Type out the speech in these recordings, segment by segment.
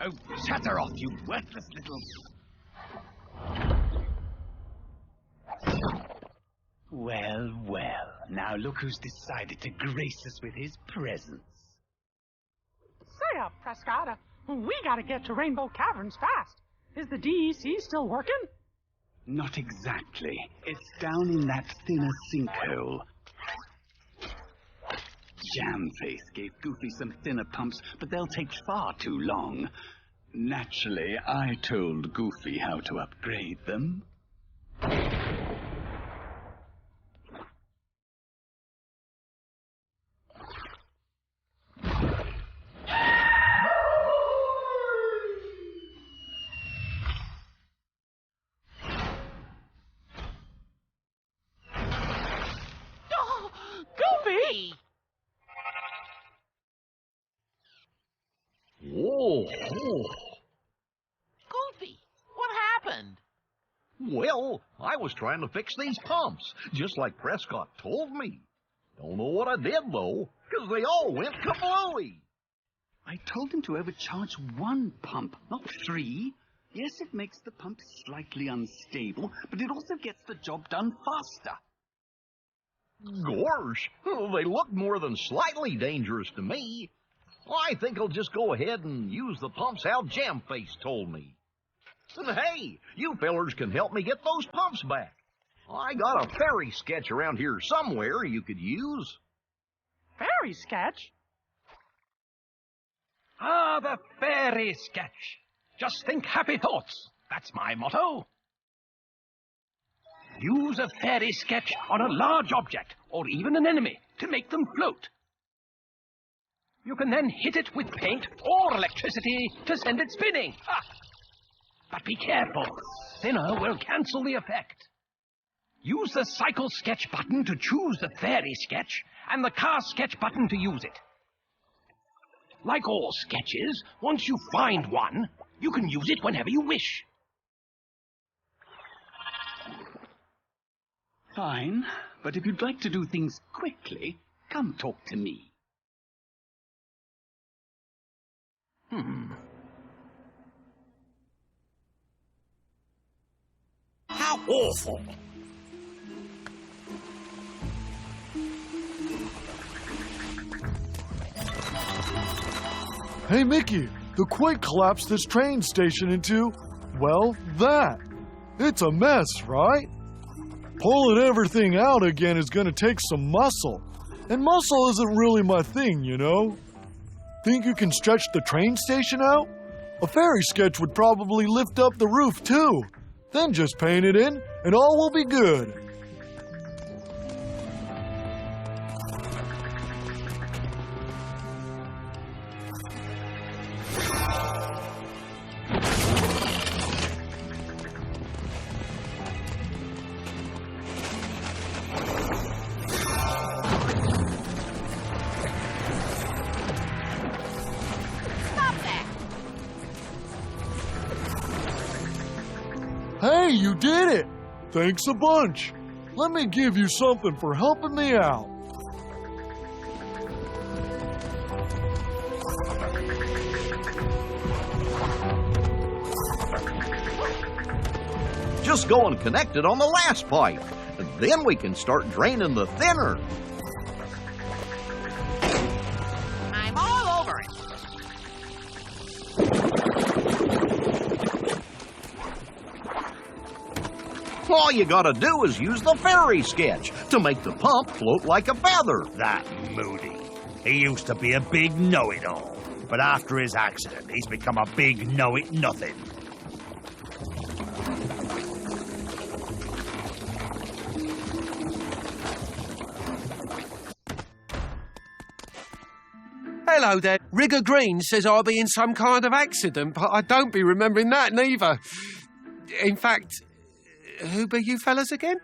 Oh, shatter off, you worthless little... Well, well. Now look who's decided to grace us with his presence. Say up, Prescott. We gotta get to Rainbow Caverns fast. Is the DEC still working? Not exactly. It's down in that thinner sinkhole. Jamface gave Goofy some thinner pumps, but they'll take far too long. Naturally, I told Goofy how to upgrade them. Goofy! Whoa! Goofy, what happened? Well, I was trying to fix these pumps, just like Prescott told me. Don't know what I did, though, because they all went kablooey. I told him to overcharge one pump, not three. Yes, it makes the pump slightly unstable, but it also gets the job done faster. Gosh, they look more than slightly dangerous to me. I think I'll just go ahead and use the pumps how Jamface told me. And hey, you fellers can help me get those pumps back. I got a fairy sketch around here somewhere you could use. Fairy sketch? Ah, the fairy sketch. Just think happy thoughts. That's my motto. Use a fairy sketch on a large object, or even an enemy, to make them float. You can then hit it with paint or electricity to send it spinning. Ha! But be careful. Thinner will cancel the effect. Use the cycle sketch button to choose the fairy sketch, and the car sketch button to use it. Like all sketches, once you find one, you can use it whenever you wish. Fine, but if you'd like to do things quickly, come talk to me. How awful. Hey, Mickey, the quake collapsed this train station into, well, that. It's a mess, right? Pulling everything out again is gonna take some muscle. And muscle isn't really my thing, you know? Think you can stretch the train station out? A fairy sketch would probably lift up the roof, too. Then just paint it in, and all will be good. Hey, you did it! Thanks a bunch. Let me give you something for helping me out. Just go and connect it on the last pipe, and then we can start draining the thinner. I'm all over it. All you gotta do is use the fairy sketch to make the pump float like a feather. That Moody. He used to be a big know-it-all, but after his accident, he's become a big know-it-nothing. Hello there. Rigger Green says I'll be in some kind of accident, but I don't be remembering that neither. In fact, who be you fellas again?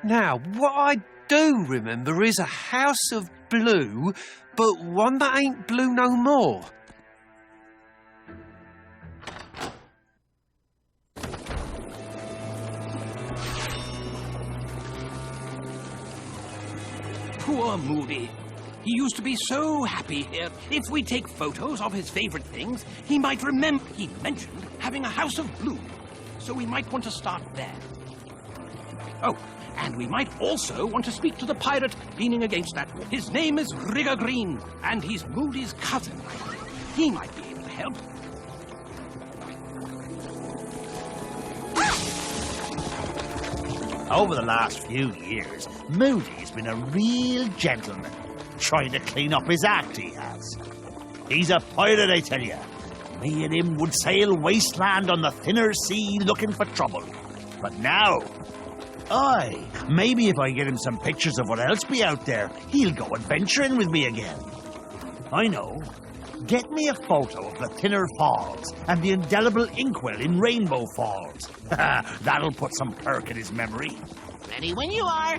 Now, what I do remember is a house of blue, but one that ain't blue no more. Poor Moody. He used to be so happy here. If we take photos of his favorite things, he might remember. He mentioned having a house of blue, so we might want to start there. Oh, and we might also want to speak to the pirate leaning against that wall. His name is Rigger Green, and he's Moody's cousin. He might be able to help. Over the last few years, Moody's been a real gentleman, trying to clean up his act, he has. He's a pirate, I tell you. Me and him would sail wasteland on the thinner sea looking for trouble. But now, maybe if I get him some pictures of what else be out there, he'll go adventuring with me again. I know. Get me a photo of the Thinner Falls and the indelible inkwell in Rainbow Falls. That'll put some perk in his memory. Ready when you are.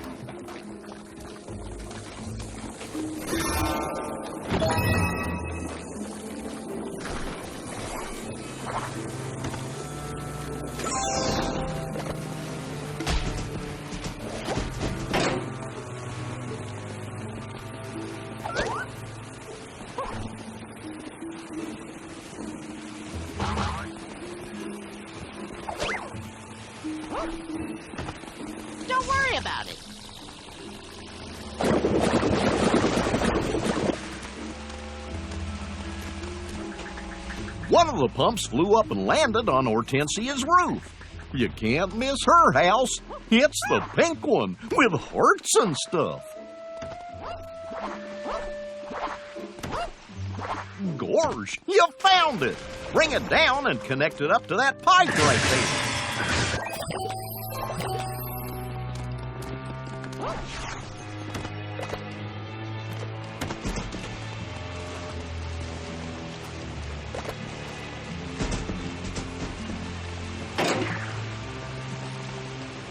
Don't worry about it. One of the pumps flew up and landed on Hortensia's roof. You can't miss her house. It's the pink one with hearts and stuff. Gorge, you found it. Bring it down and connect it up to that pipe right there.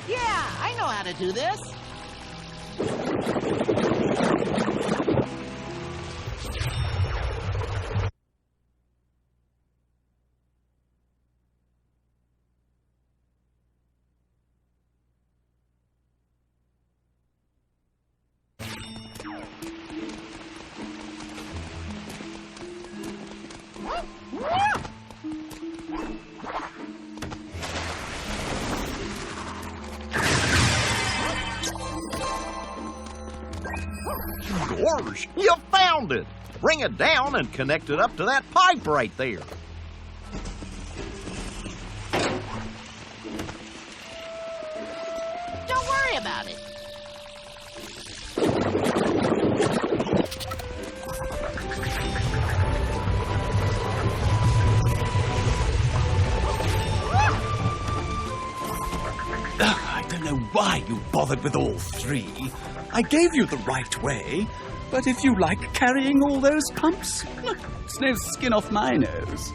Yeah, I know how to do this. Gorge, you found it. Bring it down and connect it up to that pipe right there. Don't worry about it. I don't know why you bothered with all three. I gave you the right way, but if you like carrying all those pumps, it's no skin off my nose.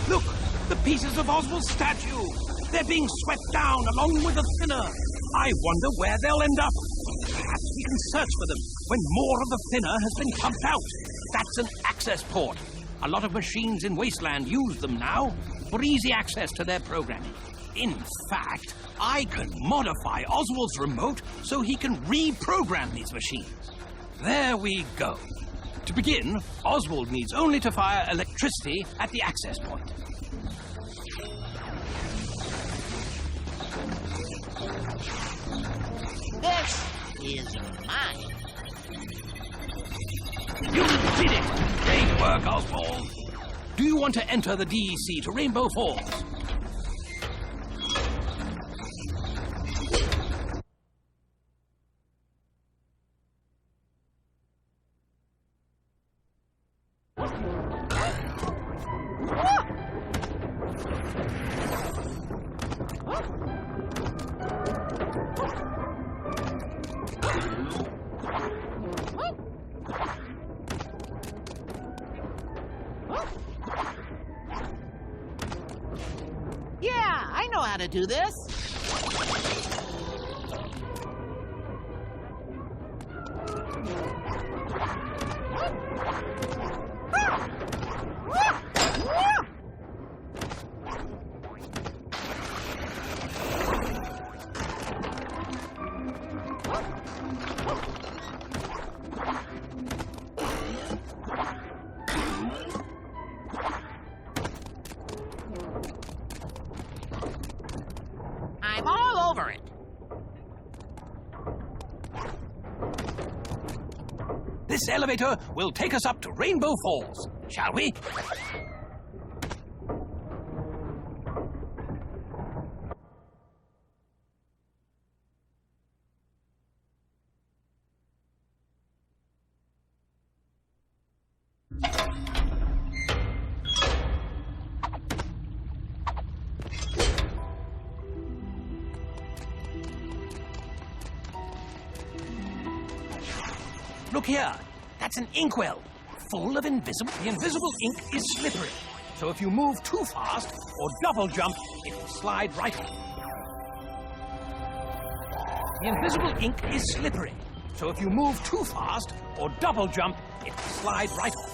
Look, the pieces of Oswald's statue. They're being swept down along with the thinner. I wonder where they'll end up. Perhaps we can search for them when more of the thinner has been pumped out. That's an access port. A lot of machines in Wasteland use them now for easy access to their programming. In fact, I can modify Oswald's remote so he can reprogram these machines. There we go. To begin, Oswald needs only to fire electricity at the access point. This is mine. You did it! Great work, Oswald. Do you want to enter the DEC to Rainbow Falls? Yeah, I know how to do this. this elevator will take us up to Rainbow Falls. Shall we? Look here. That's an inkwell, full of invisible... The invisible ink is slippery, so if you move too fast or double jump, it will slide right off. The invisible ink is slippery, so if you move too fast or double jump, it will slide right off.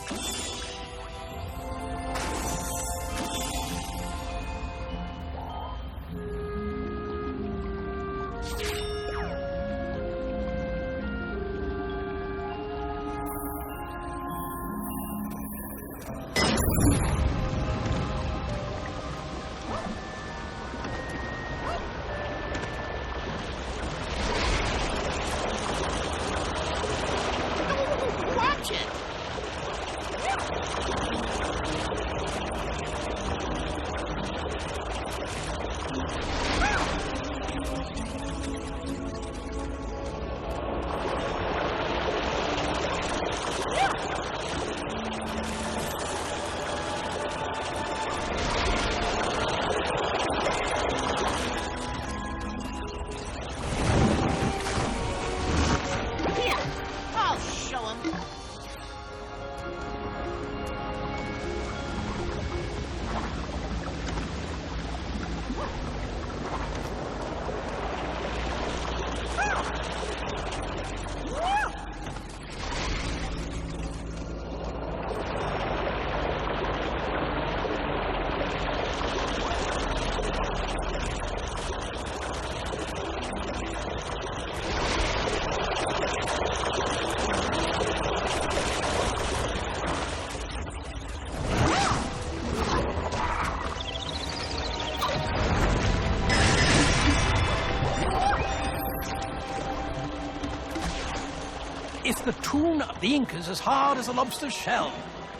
If the tune of the ink is as hard as a lobster's shell,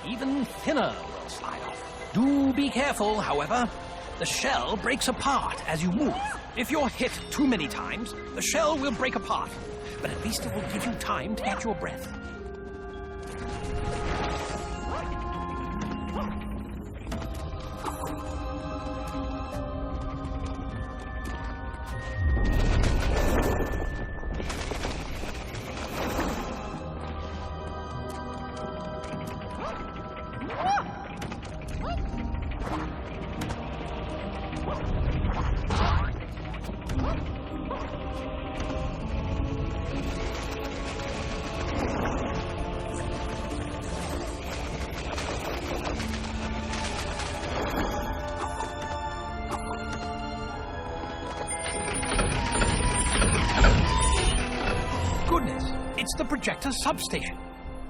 even thinner will slide off. Do be careful, however. The shell breaks apart as you move. If you're hit too many times, the shell will break apart. But at least it will give you time to catch your breath. It's the projector substation.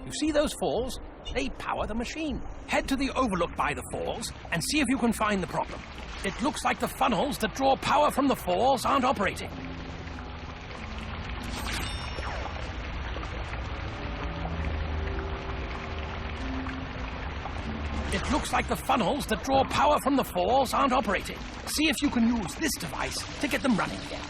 You see those falls? They power the machine. Head to the overlook by the falls and see if you can find the problem. It looks like the funnels that draw power from the falls aren't operating. It looks like the funnels that draw power from the falls aren't operating. See if you can use this device to get them running again.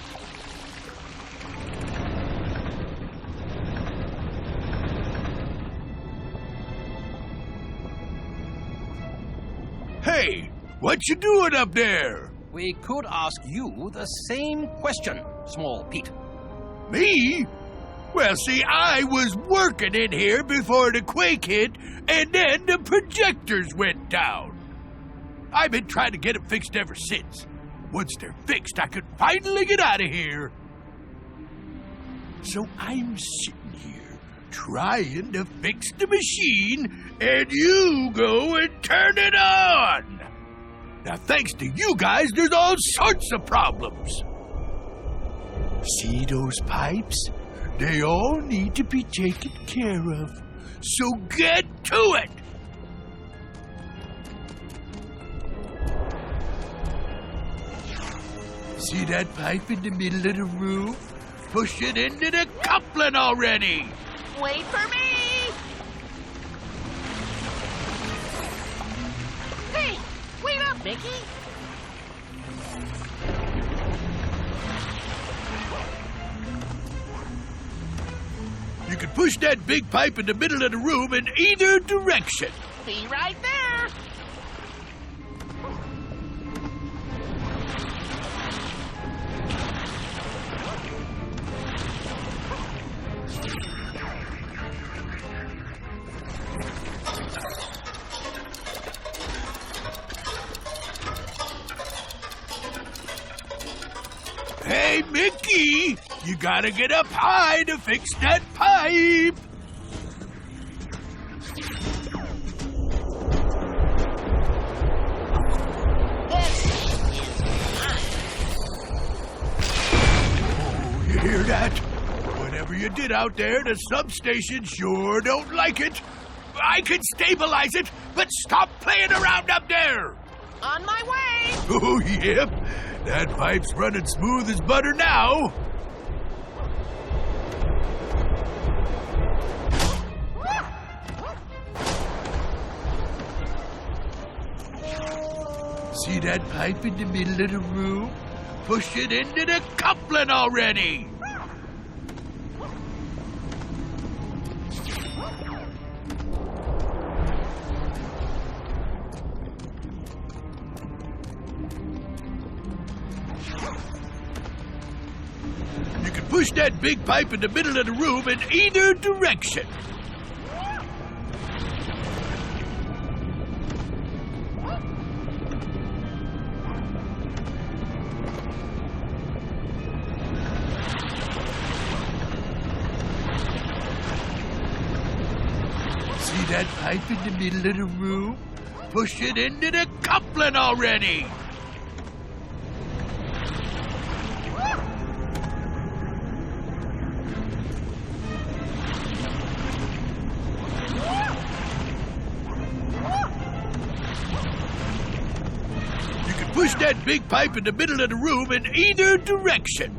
Hey, what you doing up there? We could ask you the same question, Small Pete. Me? Well, see, I was working in here before the quake hit, and then the projectors went down. I've been trying to get them fixed ever since. Once they're fixed, I could finally get out of here. So I'm sitting here trying to fix the machine, and you go and turn it on. Now, thanks to you guys, there's all sorts of problems. See those pipes? They all need to be taken care of. So get to it! See that pipe in the middle of the room? Push it into the coupling already! Wait for me! Mickey? You can push that big pipe in the middle of the room in either direction. Be right there. Hey, Mickey, you gotta get up high to fix that pipe. Oh, you hear that? Whatever you did out there, the substation sure don't like it. I can stabilize it, but stop playing around up there. On my way. Oh, yep. That pipe's running smooth as butter now. See that pipe in the middle of the room? Push it into the coupling already. You can push that big pipe in the middle of the room in either direction. See that pipe in the middle of the room? Push it into the coupling already. Push that big pipe in the middle of the room in either direction.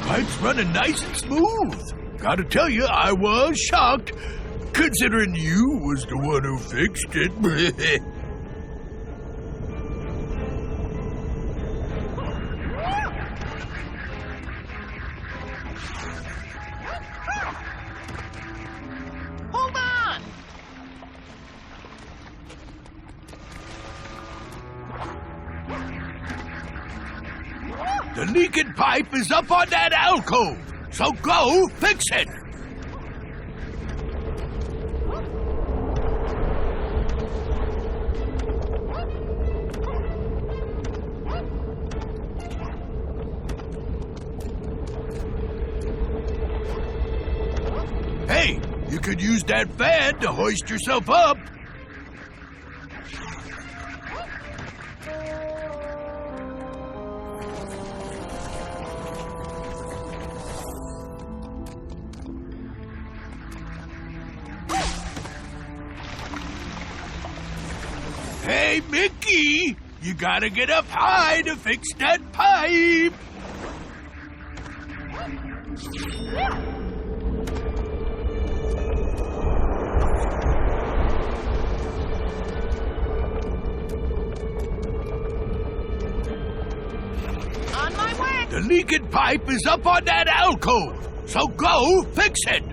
Pipe's running nice and smooth. Gotta tell you, I was shocked, considering you was the one who fixed it. Hold on. The leaking pipe is up on that alcove, so go fix it. Hey, you could use that fan to hoist yourself up. Hey, Mickey, you gotta get up high to fix that pipe. On my way. The leaking pipe is up on that alcove, so go fix it.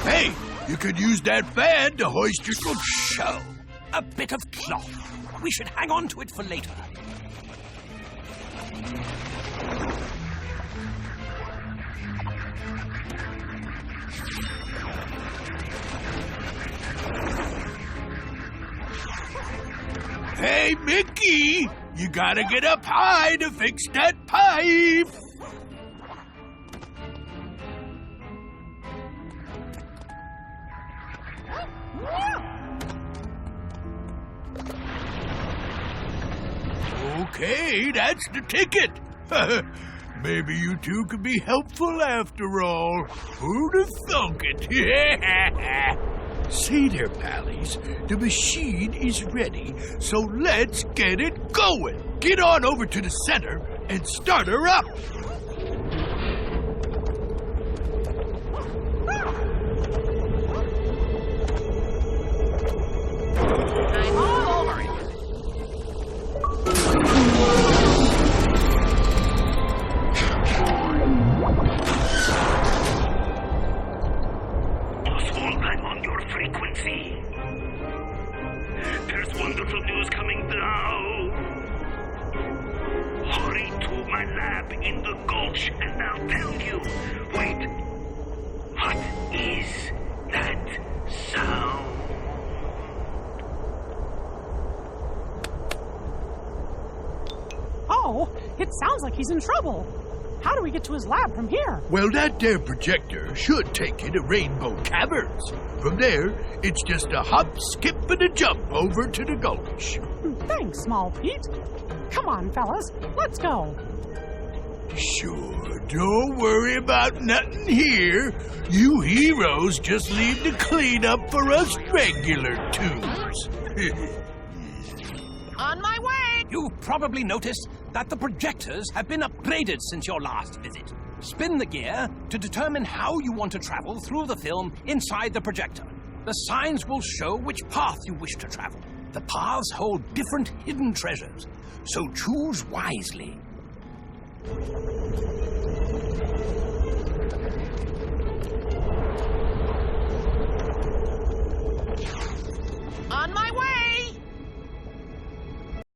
Hey, you could use that fan to hoist your... Good show. A bit of cloth. We should hang on to it for later. Hey, Mickey, you gotta get up high to fix that pipe. Okay, that's the ticket. Maybe you two could be helpful after all. Who'd have thunk it? See there, Pallies. The machine is ready, so let's get it going. Get on over to the center and start her up. I'm all over it. Oswald, I'm on your frequency. There's wonderful news coming now. Hurry to my lab in the Gulch and I'll tell you. Wait. What is that sound? Oh, it sounds like he's in trouble. How do we get to his lab from here? Well, that there projector should take you to Rainbow Caverns. From there, it's just a hop, skip, and a jump over to the Gulch. Thanks, Small Pete. Come on, fellas, let's go. Sure, don't worry about nothing here. You heroes just leave the cleanup for us regular twos. On my way! You've probably noticed that the projectors have been upgraded since your last visit. Spin the gear to determine how you want to travel through the film inside the projector. The signs will show which path you wish to travel. The paths hold different hidden treasures, so choose wisely.